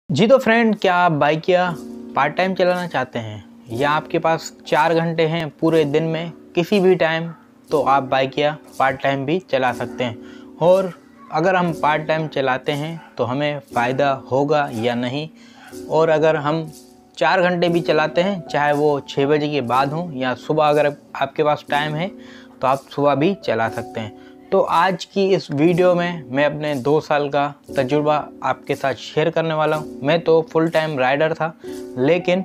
जी तो फ्रेंड, क्या आप बाइक या पार्ट टाइम चलाना चाहते हैं या आपके पास 4 घंटे हैं पूरे दिन में किसी भी टाइम, तो आप बाइक या पार्ट टाइम भी चला सकते हैं। और अगर हम पार्ट टाइम चलाते हैं तो हमें फ़ायदा होगा या नहीं, और अगर हम 4 घंटे भी चलाते हैं, चाहे वो 6 बजे के बाद हों या सुबह, अगर आपके पास टाइम है तो आप सुबह भी चला सकते हैं। तो आज की इस वीडियो में मैं अपने 2 साल का तजुर्बा आपके साथ शेयर करने वाला हूँ। मैं तो फुल टाइम राइडर था, लेकिन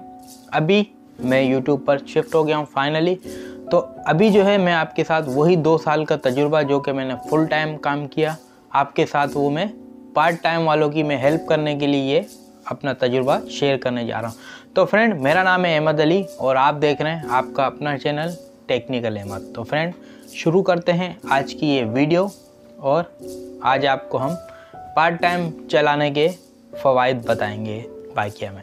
अभी मैं यूट्यूब पर शिफ्ट हो गया हूँ फाइनली। तो अभी जो है मैं आपके साथ वही 2 साल का तजुर्बा जो कि मैंने फुल टाइम काम किया, आपके साथ वो मैं पार्ट टाइम वालों की मैं हेल्प करने के लिए ये अपना तजुर्बा शेयर करने जा रहा हूँ। तो फ्रेंड, मेरा नाम है अहमद अली और आप देख रहे हैं आपका अपना चैनल टेक्निकल अहमद। तो फ्रेंड, शुरू करते हैं आज की ये वीडियो, और आज आपको हम पार्ट टाइम चलाने के फ़वाइद बताएंगे बाइकिया में।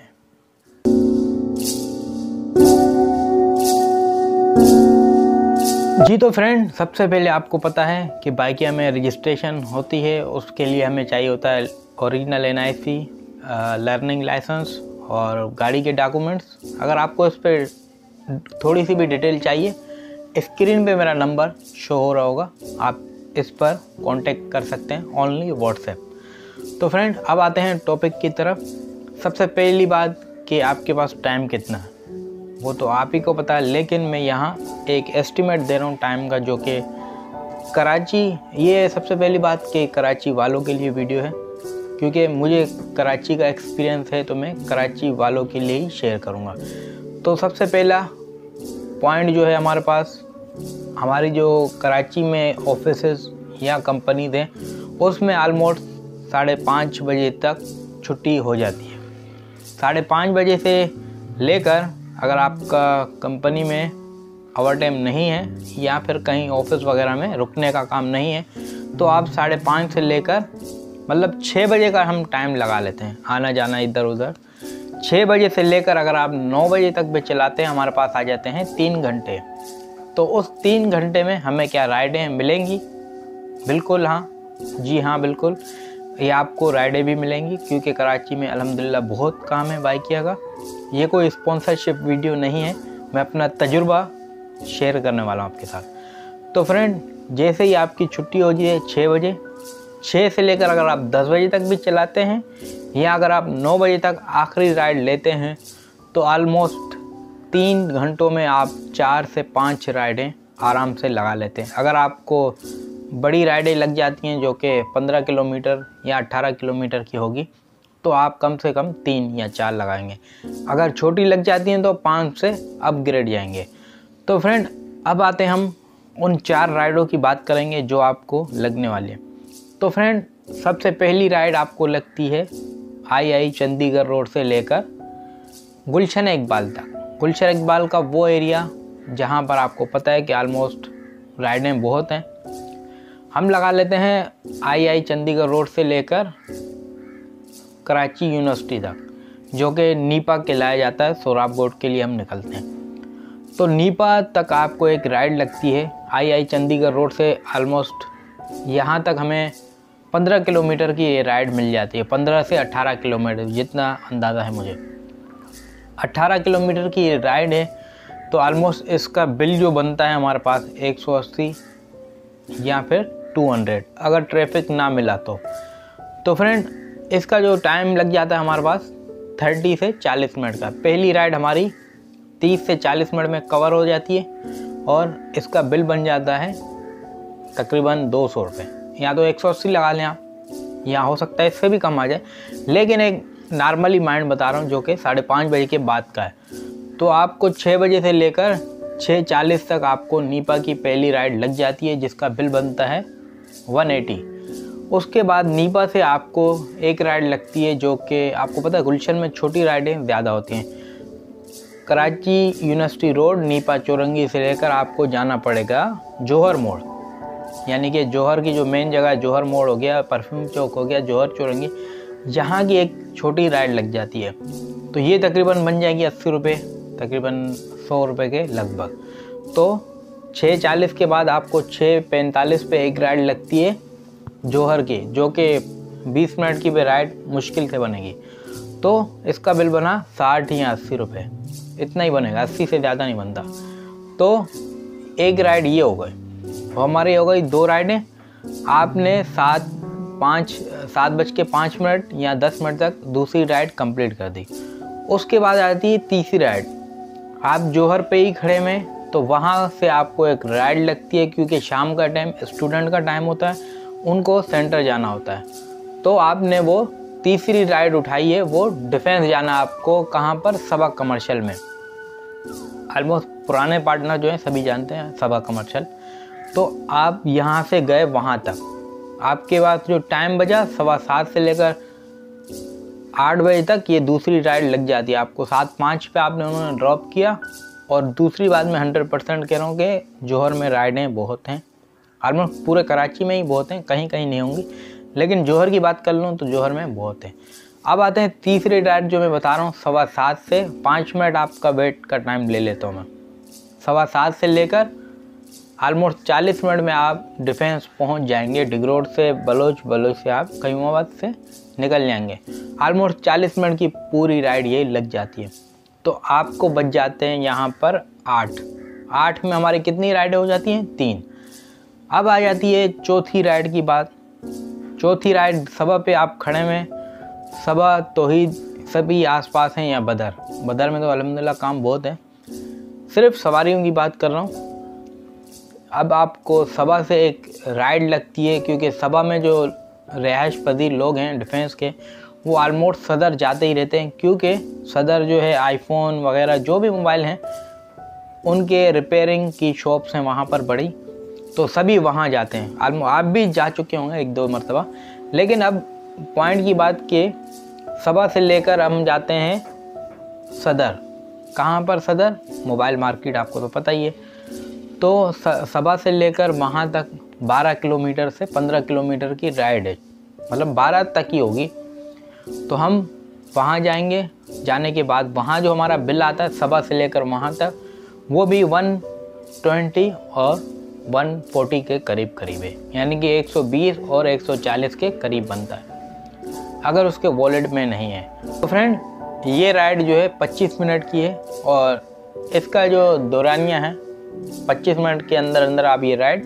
जी तो फ्रेंड, सबसे पहले आपको पता है कि बाइकिया में रजिस्ट्रेशन होती है, उसके लिए हमें चाहिए होता है ओरिजिनल NIC, लर्निंग लाइसेंस और गाड़ी के डॉक्यूमेंट्स। अगर आपको इस पर थोड़ी सी भी डिटेल चाहिए, स्क्रीन पे मेरा नंबर शो हो रहा होगा, आप इस पर कांटेक्ट कर सकते हैं, ओनली व्हाट्सएप। तो फ्रेंड, अब आते हैं टॉपिक की तरफ। सबसे पहली बात कि आपके पास टाइम कितना है वो तो आप ही को पता है, लेकिन मैं यहाँ एक एस्टिमेट दे रहा हूँ टाइम का, जो कि कराची, ये सबसे पहली बात कि कराची वालों के लिए वीडियो है, क्योंकि मुझे कराची का एक्सपीरियंस है, तो मैं कराची वालों के लिए ही शेयर करूँगा। तो सबसे पहला पॉइंट जो है हमारे पास, हमारी जो कराची में ऑफिसेस या कंपनीज हैं, उसमें ऑलमोस्ट 5:30 बजे तक छुट्टी हो जाती है। 5:30 बजे से लेकर, अगर आपका कंपनी में ओवर टाइम नहीं है या फिर कहीं ऑफिस वगैरह में रुकने का काम नहीं है, तो आप 5:30 से लेकर मतलब 6 बजे का हम टाइम लगा लेते हैं, आना जाना इधर उधर। 6 बजे से लेकर अगर आप 9 बजे तक भी चलाते हैं, हमारे पास आ जाते हैं 3 घंटे। तो उस 3 घंटे में हमें क्या राइडें मिलेंगी? बिल्कुल हाँ, जी हाँ बिल्कुल, ये आपको राइडें भी मिलेंगी, क्योंकि कराची में अल्हम्दुलिल्लाह बहुत काम है बाइकिया का। ये कोई स्पॉन्सरशिप वीडियो नहीं है, मैं अपना तजुर्बा शेयर करने वाला हूँ आपके साथ। तो फ्रेंड, जैसे ही आपकी छुट्टी हो जाए 6 बजे, 6 से लेकर अगर आप 10 बजे तक भी चलाते हैं या अगर आप 9 बजे तक आखिरी राइड लेते हैं, तो ऑलमोस्ट 3 घंटों में आप 4 से 5 राइडें आराम से लगा लेते हैं। अगर आपको बड़ी राइडें लग जाती हैं जो कि 15 किलोमीटर या 18 किलोमीटर की होगी, तो आप कम से कम 3 या 4 लगाएंगे। अगर छोटी लग जाती हैं तो 5 से अपग्रेड जाएंगे। तो फ्रेंड, अब आते हैं हम उन 4 राइडों की बात करेंगे जो आपको लगने वाली है। तो फ्रेंड, सबसे पहली राइड आपको लगती है आई चंडीगढ़ रोड से लेकर गुलशन इकबाल तक। गुलशन इकबाल का वो एरिया जहाँ पर आपको पता है कि ऑलमोस्ट राइडें बहुत हैं। हम लगा लेते हैं आई चंडीगढ़ रोड से लेकर कराची यूनिवर्सिटी तक, जो कि नीपा कहलाया जाता है। सोराब बोर्ड के लिए हम निकलते हैं, तो नीपा तक आपको एक राइड लगती है आई चंडीगढ़ रोड से। ऑलमोस्ट यहाँ तक हमें 15 किलोमीटर की ये राइड मिल जाती है, 15 से 18 किलोमीटर जितना अंदाज़ा है मुझे। 18 किलोमीटर की ये राइड है, तो ऑलमोस्ट इसका बिल जो बनता है हमारे पास 180 या फिर 200, अगर ट्रैफिक ना मिला तो फ्रेंड, इसका जो टाइम लग जाता है हमारे पास 30 से 40 मिनट का। पहली राइड हमारी 30 से 40 मिनट में कवर हो जाती है, और इसका बिल बन जाता है तकरीबन 200 रुपये, या तो 180 लगा लें आप, या हो सकता है इससे भी कम आ जाए, लेकिन एक नॉर्मली माइंड बता रहा हूँ जो कि 5:30 बजे के बाद का है। तो आपको 6 बजे से लेकर 6:40 तक आपको नीपा की पहली राइड लग जाती है, जिसका बिल बनता है 180। उसके बाद नीपा से आपको एक राइड लगती है, जो कि आपको पता है गुलशन में छोटी राइडें ज़्यादा होती हैं। कराची यूनिवर्सिटी रोड नीपा चौरंगी से लेकर आपको जाना पड़ेगा जौहर मोड़, यानी कि जौहर की जो मेन जगह है, जौहर मोड़ हो गया, परफ्यूम चौक हो गया, जौहर चौरंगी, यहाँ की एक छोटी राइड लग जाती है। तो ये तकरीबन बन जाएगी 80 रुपये, तकरीबन 100 रुपये के लगभग। तो 6:40 के बाद आपको 6:45 पे एक राइड लगती है जौहर की, जो कि 20 मिनट की भी राइड मुश्किल से बनेगी। तो इसका बिल बना 60 या 80 रुपये, इतना ही बनेगा, 80 से ज़्यादा नहीं बनता। तो एक राइड ये हो गई, और हमारी हो गई 2 राइडें। आपने 7:05 या 10 मिनट तक दूसरी राइड कंप्लीट कर दी। उसके बाद आती है तीसरी राइड। आप जौहर पे ही खड़े में, तो वहाँ से आपको एक राइड लगती है, क्योंकि शाम का टाइम स्टूडेंट का टाइम होता है, उनको सेंटर जाना होता है। तो आपने वो तीसरी राइड उठाई है, वो डिफेंस जाना आपको, कहाँ पर, सबा कमर्शियल में। ऑलमोस्ट पुराने पार्टनर जो हैं सभी जानते हैं सबा कमर्शियल। तो आप यहाँ से गए वहाँ तक, आपके पास जो टाइम बचा 7:15 से लेकर 8 बजे तक ये दूसरी राइड लग जाती है आपको। 7:05 पे आपने उन्होंने ड्रॉप किया। और दूसरी बात मैं 100% कह रहा हूँ कि जौहर में राइडें बहुत हैं, ऑलमोस्ट पूरे कराची में ही बहुत हैं, कहीं कहीं नहीं होंगी, लेकिन जौहर की बात कर लूँ तो जौहर में बहुत है। अब आते हैं तीसरी राइड जो मैं बता रहा हूँ, 7:15 से 5 मिनट आपका वेट का टाइम ले लेता हूँ मैं। 7:15 से लेकर ऑलमोस्ट 40 मिनट में आप डिफेंस पहुँच जाएंगे। डिग रोड से बलोच से आप कयूमाबाद से निकल जाएंगे। ऑलमोस्ट 40 मिनट की पूरी राइड ये लग जाती है। तो आपको बच जाते हैं यहाँ पर 8 में हमारी कितनी राइडें हो जाती हैं? 3। अब आ जाती है चौथी राइड की बात। चौथी राइड सबा पे आप खड़े में, सबा तौहीद सभी आसपास हैं, या बदर में तो अल्हम्दुलिल्लाह काम बहुत है। सिर्फ सवारियों की बात कर रहा हूँ। अब आपको सबा से एक राइड लगती है, क्योंकि सबा में जो रिहाइश पजीर लोग हैं डिफेंस के, वो ऑलमोस्ट सदर जाते ही रहते हैं, क्योंकि सदर जो है आईफोन वगैरह जो भी मोबाइल हैं उनके रिपेयरिंग की शॉप्स हैं वहाँ पर बड़ी, तो सभी वहाँ जाते हैं। आप भी जा चुके होंगे 1-2 मरतबा। लेकिन अब पॉइंट की बात कि सबा से लेकर हम जाते हैं सदर। कहाँ पर सदर? मोबाइल मार्केट, आपको तो पता ही है। तो सबा से लेकर वहाँ तक 12 किलोमीटर से 15 किलोमीटर की राइड है, मतलब 12 तक ही होगी। तो हम वहाँ जाएंगे। जाने के बाद वहाँ जो हमारा बिल आता है सबा से लेकर वहाँ तक, वो भी 120 और 140 के करीब है, यानी कि 120 और 140 के करीब बनता है, अगर उसके वॉलेट में नहीं है। तो फ्रेंड, ये राइड जो है 25 मिनट की है, और इसका जो दौरानिया है 25 मिनट के अंदर आप ये राइड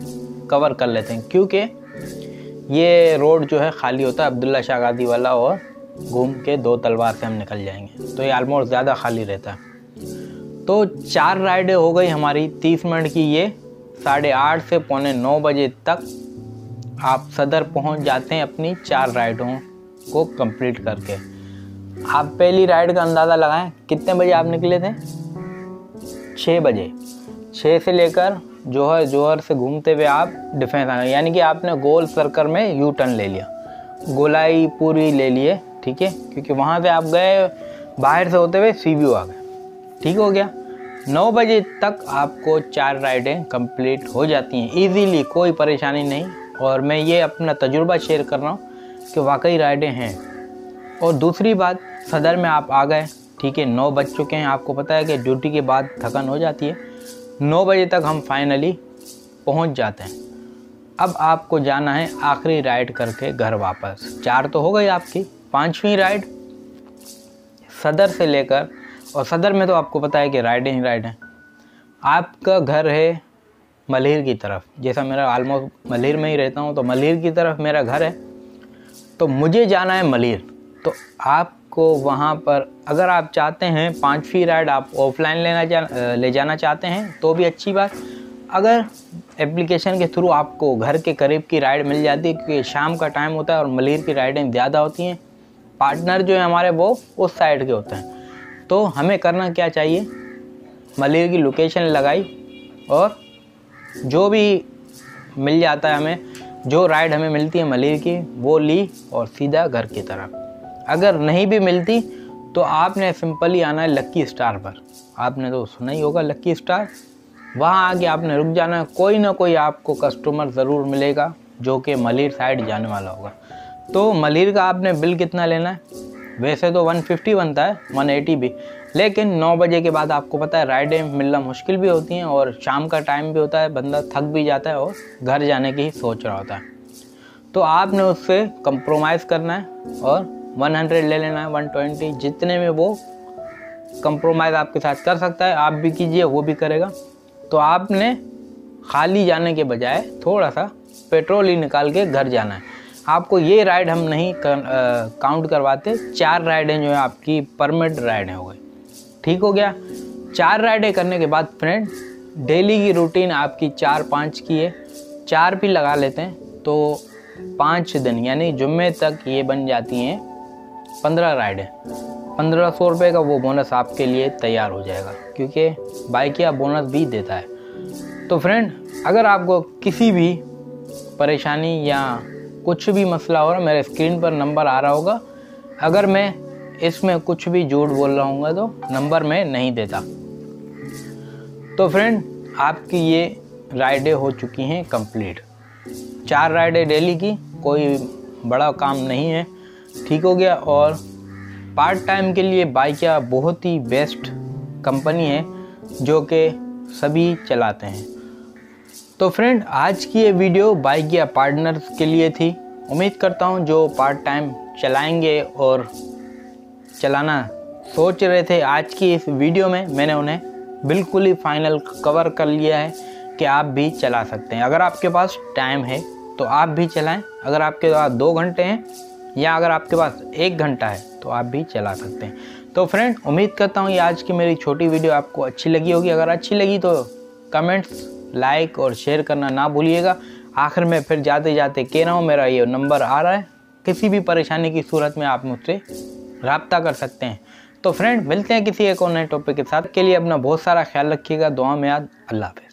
कवर कर लेते हैं, क्योंकि ये रोड जो है खाली होता है अब्दुल्ला शाह गाजी वाला, और घूम के 2 तलवार से हम निकल जाएंगे, तो ये ऑलमोस्ट ज़्यादा खाली रहता है। तो 4 राइडें हो गई हमारी 30 मिनट की। ये 8:30 से 8:45 बजे तक आप सदर पहुंच जाते हैं अपनी 4 राइडों को कंप्लीट करके। आप पहली राइड का अंदाज़ा लगाएं, कितने बजे आप निकले थे? 6 बजे। 6 से लेकर जौहर से घूमते हुए आप डिफेंस आ गए, यानी कि आपने गोल सर्कल में यू टर्न ले लिया, गोलाई पूरी ले लिए, ठीक है, क्योंकि वहाँ से आप गए बाहर से होते हुए सीव्यू आ गए, ठीक हो गया। 9 बजे तक आपको 4 राइडें कंप्लीट हो जाती हैं इजीली, कोई परेशानी नहीं। और मैं ये अपना तजुर्बा शेयर कर रहा हूँ कि वाकई राइडें हैं। और दूसरी बात, सदर में आप आ गए, ठीक है, 9 बज चुके हैं। आपको पता है कि ड्यूटी के बाद थकान हो जाती है। 9 बजे तक हम फाइनली पहुँच जाते हैं। अब आपको जाना है आखिरी राइड करके घर वापस। 4 तो हो गई आपकी, 5वीं राइड सदर से लेकर, और सदर में तो आपको पता है कि राइडें ही राइड हैं। आपका घर है मल्हीर की तरफ, जैसा मेरा ऑलमोस्ट मल्हीर में ही रहता हूँ, तो मल्हीर की तरफ मेरा घर है, तो मुझे जाना है मल्हीर। तो आपको वहाँ पर अगर आप चाहते हैं 5वीं राइड आप ऑफलाइन ले जाना चाहते हैं तो भी अच्छी बात। अगर एप्लीकेशन के थ्रू आपको घर के करीब की राइड मिल जाती है, क्योंकि शाम का टाइम होता है और मल्हीर की राइडें ज़्यादा होती हैं, पार्टनर जो है हमारे वो उस साइड के होते हैं। तो हमें करना क्या चाहिए, मल्हीर की लोकेशन लगाई और जो भी मिल जाता है हमें, जो राइड हमें मिलती है मल्हीर की वो ली और सीधा घर की तरफ। अगर नहीं भी मिलती तो आपने सिंपली आना है लक्की स्टार पर। आपने तो सुना ही होगा लक्की स्टार, वहाँ आके आपने रुक जाना है। कोई ना कोई आपको कस्टमर ज़रूर मिलेगा जो कि मल्हीर साइड जाने वाला होगा। तो मल्हीर का आपने बिल कितना लेना है? वैसे तो 150 बनता है, 180 भी, लेकिन 9 बजे के बाद आपको पता है राइडें मिलना मुश्किल भी होती हैं, और शाम का टाइम भी होता है, बंदा थक भी जाता है और घर जाने की ही सोच रहा होता है। तो आपने उससे कंप्रोमाइज़ करना है और 100 ले लेना है, 120, जितने में वो कंप्रोमाइज़ आपके साथ कर सकता है आप भी कीजिए, वो भी करेगा। तो आपने खाली जाने के बजाय थोड़ा सा पेट्रोल ही निकाल के घर जाना है। आपको ये राइड हम नहीं काउंट करवाते, 4 राइडें जो है आपकी परमिट राइड हो गई। ठीक हो गया। 4 राइडें करने के बाद फ्रेंड डेली की रूटीन आपकी 4-5 की है, 4 भी लगा लेते हैं तो 5 दिन यानी जुम्मे तक ये बन जाती हैं 15 राइडें। 1500 रुपये का वो बोनस आपके लिए तैयार हो जाएगा, क्योंकि बाइकिया बोनस भी देता है। तो फ्रेंड अगर आपको किसी भी परेशानी या कुछ भी मसला हो रहा, मेरे स्क्रीन पर नंबर आ रहा होगा। अगर मैं इसमें कुछ भी झूठ बोल रहा हूँ तो नंबर मैं नहीं देता। तो फ्रेंड आपकी ये राइडें हो चुकी हैं कंप्लीट, 4 राइडें डेली की, कोई बड़ा काम नहीं है। ठीक हो गया। और पार्ट टाइम के लिए बाइकिया बहुत ही बेस्ट कंपनी है जो कि सभी चलाते हैं। तो फ्रेंड आज की ये वीडियो बाइकिया पार्टनर्स के लिए थी। उम्मीद करता हूँ जो पार्ट टाइम चलाएंगे और चलाना सोच रहे थे, आज की इस वीडियो में मैंने उन्हें बिल्कुल ही फाइनल कवर कर लिया है कि आप भी चला सकते हैं। अगर आपके पास टाइम है तो आप भी चलाएं, अगर आपके पास 2 घंटे हैं या अगर आपके पास 1 घंटा है तो आप भी चला सकते हैं। तो फ्रेंड उम्मीद करता हूँ ये आज की मेरी छोटी वीडियो आपको अच्छी लगी होगी। अगर अच्छी लगी तो कमेंट्स, लाइक और शेयर करना ना भूलिएगा। आखिर में फिर जाते जाते कह रहा हूँ, मेरा ये नंबर आ रहा है, किसी भी परेशानी की सूरत में आप मुझसे रब्ता कर सकते हैं। तो फ्रेंड मिलते हैं किसी एक और नए टॉपिक के साथ। के लिए अपना बहुत सारा ख्याल रखिएगा, दुआ में याद। अल्लाह हाफ़िज़।